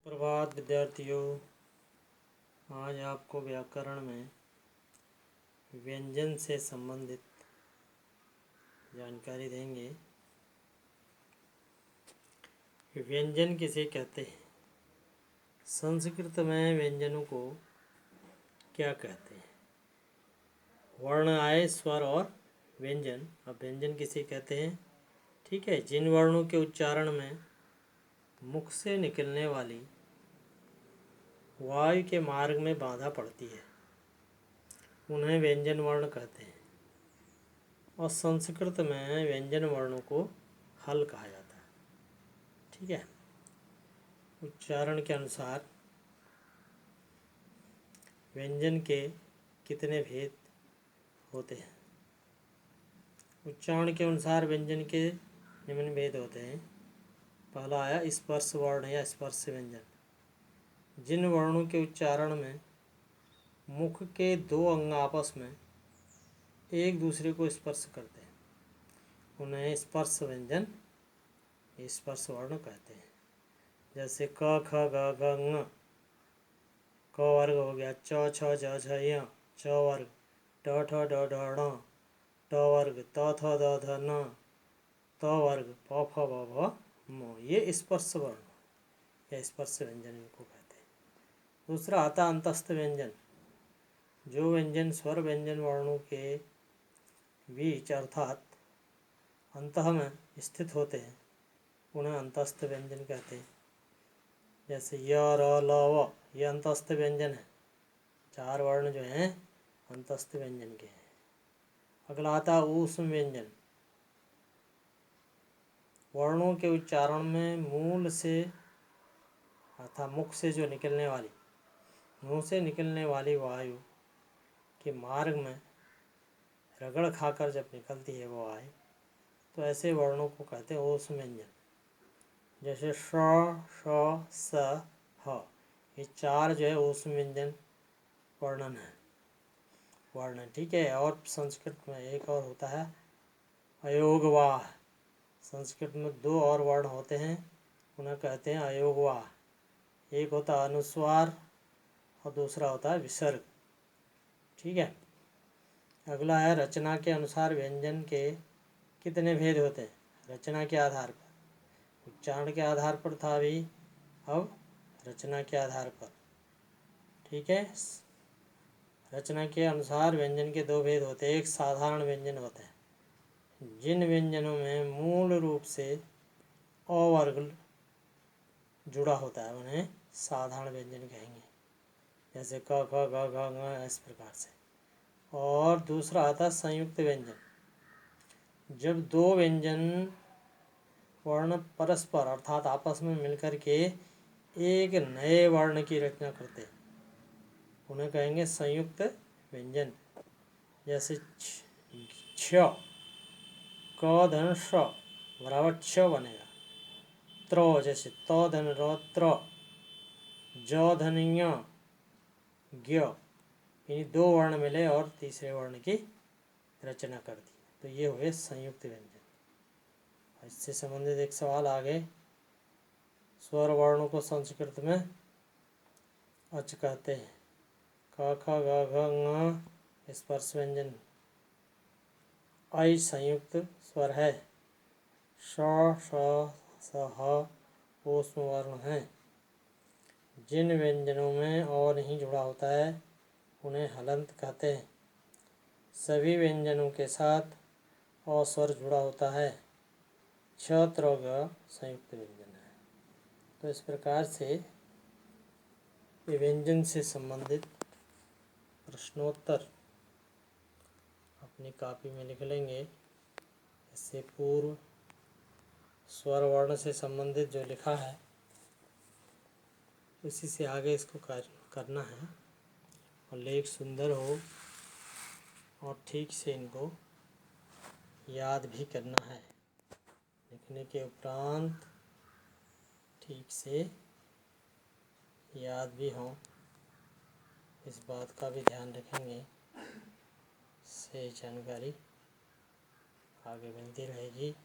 प्रभात विद्यार्थियों, आज आपको व्याकरण में व्यंजन से संबंधित जानकारी देंगे। व्यंजन किसे कहते हैं? संस्कृत में व्यंजनों को क्या कहते हैं? वर्ण आए, स्वर और व्यंजन। अब व्यंजन किसे कहते हैं? ठीक है, जिन वर्णों के उच्चारण में मुख से निकलने वाली वायु के मार्ग में बाधा पड़ती है उन्हें व्यंजन वर्ण कहते हैं। और संस्कृत में व्यंजन वर्णों को हल कहा जाता है। ठीक है, उच्चारण के अनुसार व्यंजन के कितने भेद होते हैं? उच्चारण के अनुसार व्यंजन के निम्न भेद होते हैं। पहला आया स्पर्श वर्ण या स्पर्श व्यंजन। जिन वर्णों के उच्चारण में मुख के दो अंग आपस में एक दूसरे को स्पर्श करते हैं उन्हें स्पर्श व्यंजन, स्पर्श वर्ण कहते हैं। जैसे क ख ग घ ङ, क वर्ग हो गया, च छ ज झ य च वर्ग, ट ठ ड ढ ण, ट वर्ग, त थ द ध न, त वर्ग, प फ ब भ म। ये स्पर्श वर्ण या स्पर्श व्यंजन इनको कहते हैं। दूसरा आता अंतस्थ व्यंजन। जो व्यंजन स्वर व्यंजन वर्णों के बीच अर्थात अंतः में स्थित होते हैं उन्हें अंतस्थ व्यंजन कहते हैं। जैसे य र ल व, ये अंतस्थ व्यंजन है। चार वर्ण जो हैं अंतस्थ व्यंजन के हैं। अगला आता ऊष्म व्यंजन। वर्णों के उच्चारण में मूल से अर्थात मुख से जो निकलने वाली, मुंह से निकलने वाली वायु के मार्ग में रगड़ खाकर जब निकलती है वो वायु, तो ऐसे वर्णों को कहते हैं ऊष्म व्यंजन। जैसे श, श, स, ह, ये चार जो है ऊष्म व्यंजन वर्णन है, वर्ण। ठीक है, और संस्कृत में एक और होता है अयोगवाह। संस्कृत में दो और वर्ण होते हैं, उन्हें कहते हैं अयोगवाह। एक होता है अनुस्वार और दूसरा होता है विसर्ग। ठीक है, अगला है रचना के अनुसार व्यंजन के कितने भेद होते हैं? रचना के आधार पर, उच्चारण के आधार पर था अभी, अब रचना के आधार पर। ठीक है, रचना के अनुसार व्यंजन के दो भेद होते हैं। एक साधारण व्यंजन होते हैं। जिन व्यंजनों में मूल रूप से अ वर्ग जुड़ा होता है उन्हें साधारण व्यंजन कहेंगे। जैसे क ख ग घ ङ, इस प्रकार से। और दूसरा आता है संयुक्त व्यंजन। जब दो व्यंजन वर्ण परस्पर अर्थात आपस में मिलकर के एक नए वर्ण की रचना करते हैं उन्हें कहेंगे संयुक्त व्यंजन। जैसे छ, क धन श बराबर छ बनेगा। त्र, जैसे त धन र त्र, ज धन ञ ज्ञ, यानी दो वर्ण मिले और तीसरे वर्ण की रचना कर दी, तो ये हुए संयुक्त व्यंजन। इससे संबंधित एक सवाल आगे। स्वर वर्णों को संस्कृत में अच कहते हैं। क ख ग घ ङ स्पर्श व्यंजन, ऐ संयुक्त स्वर है। श, श, स, ह ऊष्म वर्ण हैं। जिन व्यंजनों में और नहीं जुड़ा होता है उन्हें हलंत कहते हैं। सभी व्यंजनों के साथ अ स्वर जुड़ा होता है। छ, त्र, ग संयुक्त व्यंजन है। तो इस प्रकार से व्यंजन से संबंधित प्रश्नोत्तर अपनी कॉपी में लिख लेंगे। इससे पूर्व स्वर वर्ण से संबंधित जो लिखा है उसी से आगे इसको करना है और लेख सुंदर हो और ठीक से इनको याद भी करना है। लिखने के उपरांत ठीक से याद भी हो, इस बात का भी ध्यान रखेंगे। से जानकारी आगे मिलती रहेगी।